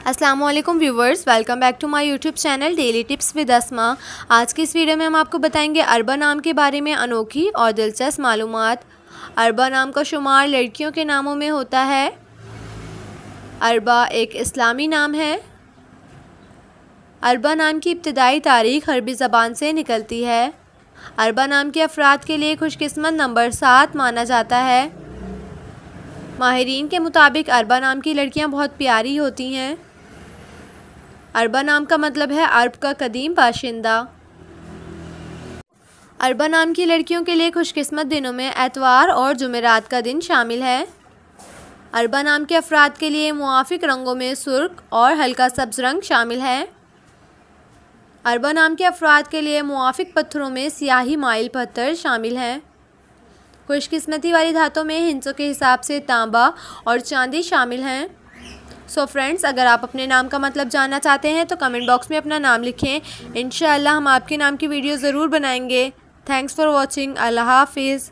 अस्सलाम वालेकुम viewers, welcome back to my YouTube channel daily tips with Asma. आज की इस वीडियो में हम आपको बताएंगे अरबा नाम के बारे में अनोखी और दिलचस्प मालूमात। अरबा नाम का शुमार लड़कियों के नामों में होता है। अरबा एक इस्लामी नाम है। अरबा नाम की इब्तिदाई तारीख अरबी ज़बान से निकलती है। अरबा नाम के अफराद के लिए खुशकिस्मत नंबर 7 माना जाता है। माहिरीन के मुताबिक अरबा नाम की लड़कियां बहुत प्यारी होती हैं। अरबा नाम का मतलब है अरब का कदीम बाशिंदा। अरबा नाम की लड़कियों के लिए खुशकिस्मत दिनों में एतवार और जुमेरात का दिन शामिल है। अरबा नाम के अफराद के लिए मुआफिक रंगों में सुर्ख और हल्का सब्ज़ रंग शामिल है। अरबा नाम के अफराद के लिए मुआफिक पत्थरों में सियाही माइल पत्थर शामिल हैं। खुशकिस्मती वाली धातों में हिंसों के हिसाब से तांबा और चांदी शामिल हैं। सो फ्रेंड्स, अगर आप अपने नाम का मतलब जानना चाहते हैं तो कमेंट बॉक्स में अपना नाम लिखें। इंशाअल्लाह हम आपके नाम की वीडियो ज़रूर बनाएंगे। Thanks for watching. अल्लाह हाफिज़।